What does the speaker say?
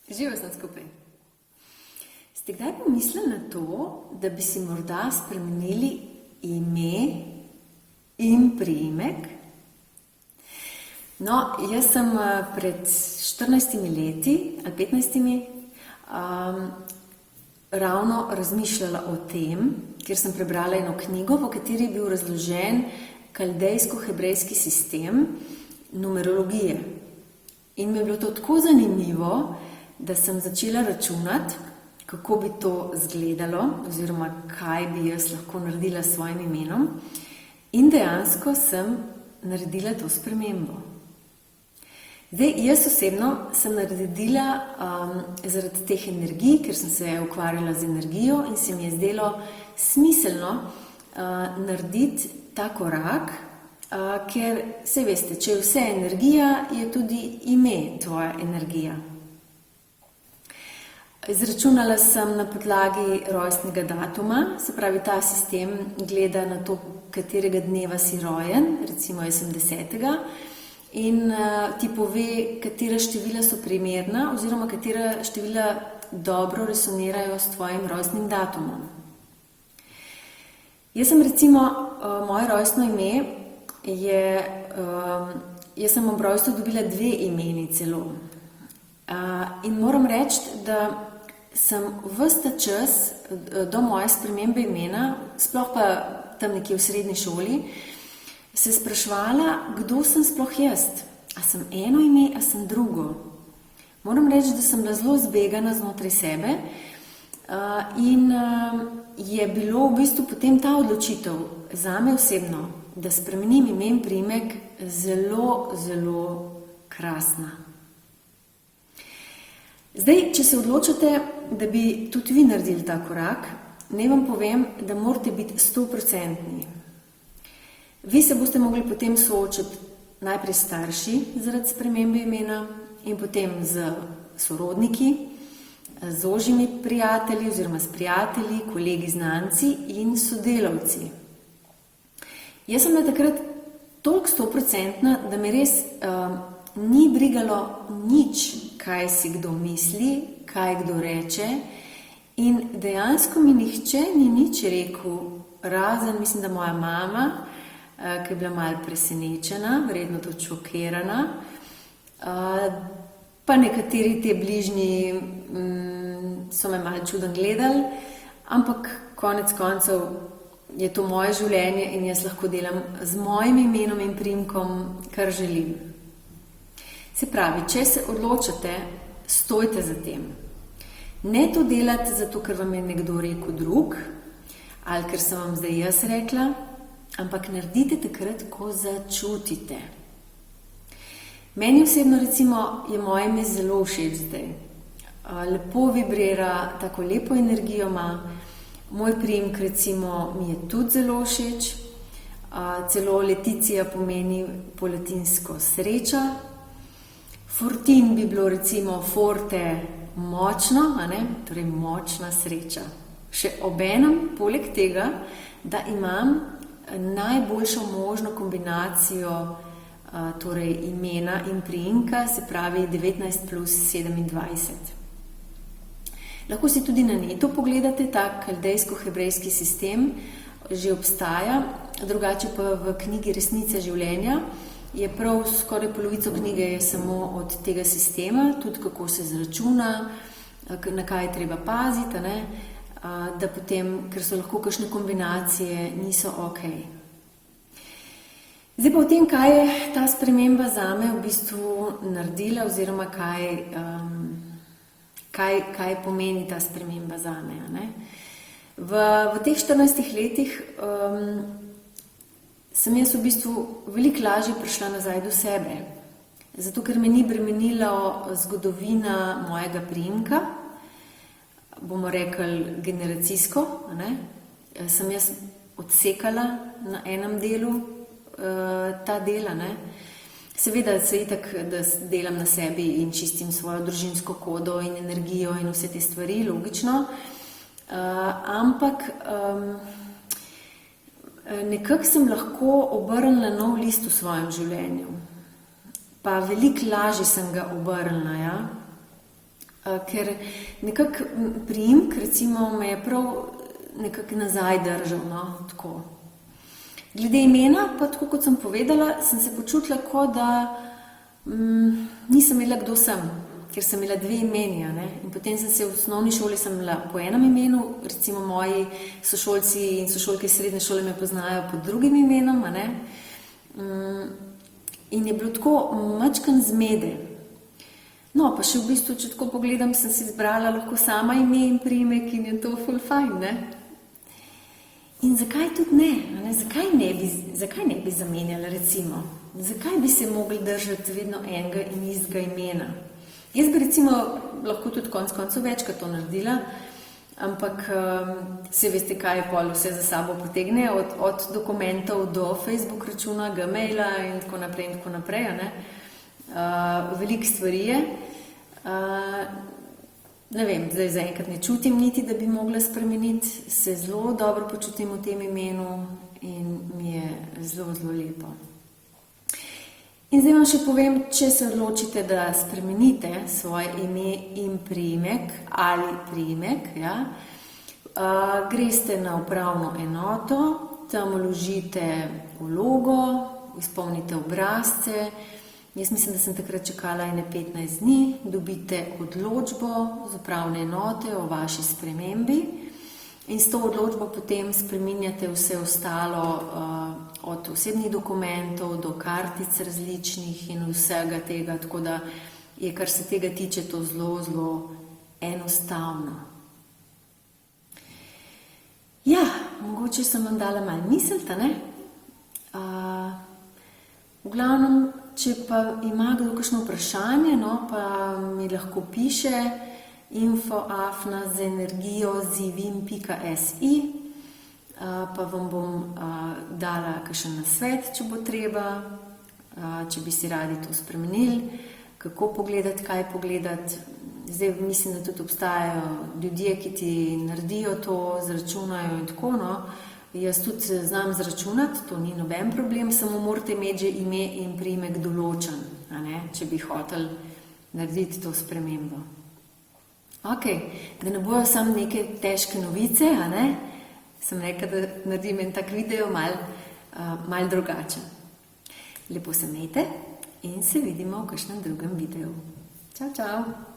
Živo sem skupaj. Ste kdaj pomislili na to, da bi si morda spremenili ime in priimek? No, jaz sem pred 14 leti ali 15 ravno razmišljala o tem, ker sem prebrala eno knjigo, v kateri je bil razložen kaldejsko-hebrejski sistem numerologije. In mi je bilo to tako zanimivo, da sem začela računati, kako bi to izgledalo, oziroma kaj bi jaz lahko naredila s svojim imenom. In dejansko sem naredila to spremembo. Zdaj, jaz osebno sem naredila zaradi teh energij, ker sem se ukvarjala z energijo in se mi je zdelo smiselno narediti ta korak, ker, saj veste, če je vse energija, je tudi ime tvoja energija. Izračunala sem na podlagi rojstnega datuma, se pravi, ta sistem gleda na to, katerega dneva si rojen, recimo jaz sem 10. In ti pove, katera števila so primerna oziroma katera števila dobro resonirajo s tvojim rojstnim datumom. Jaz sem recimo, moje rojstno ime je, jaz sem ob rojstvu dobila 2 imeni celo. In moram reči, da sem ves ta čas do moje spremembe imena, sploh pa tam nekje v srednji šoli, se spraševala, kdo sem sploh jaz. A sem eno ime, a sem drugo. Moram reči, da sem bila zelo zbegana znotraj sebe in je bilo v bistvu potem ta odločitev zame osebno, da spremenim ime in priimek zelo, zelo krasna. Zdaj, če se odločate, da bi tudi vi naredili ta korak, naj vam povem, da morate biti 100%. Vi se boste mogli potem soočiti najprej s starši zaradi spremembe imena in potem z sorodniki, z ožjimi prijatelji oziroma s prijatelji, kolegi, znanci in sodelavci. Jaz sem takrat toliko 100%, da me res ni brigalo nič, kaj si kdo misli, kaj kdo reče, in dejansko mi nihče ni nič rekel, razen, mislim, da moja mama, ki je bila malo presenečena, verjetno tudi šokirana, pa nekateri te bližnji so me malo čudno gledali, ampak konec koncev je to moje življenje in jaz lahko delam z mojim imenom in priimkom, kar želim. Se pravi, če se odločate, stojte za tem. Ne to delati zato, ker vam je nekdo rekel drug, ali ker sem vam zdaj jaz rekla, ampak naredite takrat, ko začutite. Meni osebno recimo je moje ime zelo všeč zdaj. Lepo vibrira, tako lepo energijo ima. Moj priimek recimo mi je tudi zelo všeč. Celo Leticija pomeni po latinsko sreča. Fortin bi bilo recimo forte močno, torej močna sreča. Še obenem, poleg tega, da imam najboljšo možno kombinacijo torej imena in priimka, se pravi 19 plus 27. Lahko si tudi na netu pogledate, ta kaldejsko-hebrejski sistem že obstaja, drugače pa v knjigi Resnica življenja je prav skoraj polovico knjige je samo od tega sistema, tudi kako se izračuna, na kaj je treba paziti, da potem, ker so lahko kakšne kombinacije, niso ok. Zdaj pa o tem, kaj je ta sprememba zame v bistvu naredila oziroma kaj pomeni ta sprememba zame. V teh 14 letih sem jaz v bistvu veliko lažje prišla nazaj do sebe, zato ker me ni bremenila zgodovina mojega priimka, bomo rekli generacijsko, sem jaz odsekala na enem delu ta del, seveda se itak, da delam na sebi in čistim svojo družinsko kodo in energijo in vse te stvari, logično, ampak nekako sem lahko obrnila nov list v svojem življenju. Pa veliko lažje sem ga obrnila, Ker nekako priimek, recimo, me je prav nekako nazaj držal, no, tako. Glede imena, pa tako kot sem povedala, sem se počutila, kot da nisem imela kdo sem, ker sem imela 2 imeni, a ne. In potem sem se v osnovni šoli sem imela po enem imenu, recimo moji sošolci in sošolke iz srednje šole me poznajo pod drugim imenom, a ne. In je bilo tako majčkeno zmede. No, pa še v bistvu, če tako pogledam, sem si izbrala lahko sama ime in priimek in je to ful fajn, ne. In zakaj tudi ne, a ne? Zakaj ne bi zamenjala, recimo? Zakaj bi se mogli držati vedno enega in istega imena? Jaz bi recimo lahko tudi konec koncev večkrat to naredila, ampak se veste, kaj je pol vse za sabo potegne, od dokumentov do Facebook računa, Gmaila in tako naprej, a ne. Veliko stvari je. Ne vem, zdaj zaenkrat ne čutim niti, da bi mogla spremeniti, se zelo dobro počutim v tem imenu in mi je zelo, zelo lepo. In zdaj vam še povem, če se odločite, da spremenite svoje ime in priimek ali priimek, ja, greste na upravno enoto, tam vložite vlogo, izpolnite obrazce. Jaz mislim, da sem takrat čakala 15 dni, dobite odločbo z upravne enote o vaši spremembi in s to odločbo potem spreminjate vse ostalo, od osebnih dokumentov do kartic različnih in vsega tega, tako da je, kar se tega tiče, to zelo, zelo enostavno. Ja, mogoče sem vam dala malo misliti, ne? V glavnem, če pa ima kdo kakšno vprašanje, no, pa mi lahko piše info@zenergiozivim.si, pa vam bom dala kakšen nasvet, če bo treba, če bi si radi to spremenili, kako pogledati, kaj pogledati. Zdaj mislim, da tudi obstajajo ljudje, ki ti naredijo to, zračunajo in tako, no. Jaz tudi znam zračunati, to ni noben problem, samo morate imeti že ime in priimek določen, a ne, če bi hoteli narediti to spremembo. Ok, da ne bojo samo neke težke novice, a ne, sem rekla, da naredim en tak video malo drugačen. Lepo se imejte in se vidimo v kakšnem drugem videu. Čau, čau!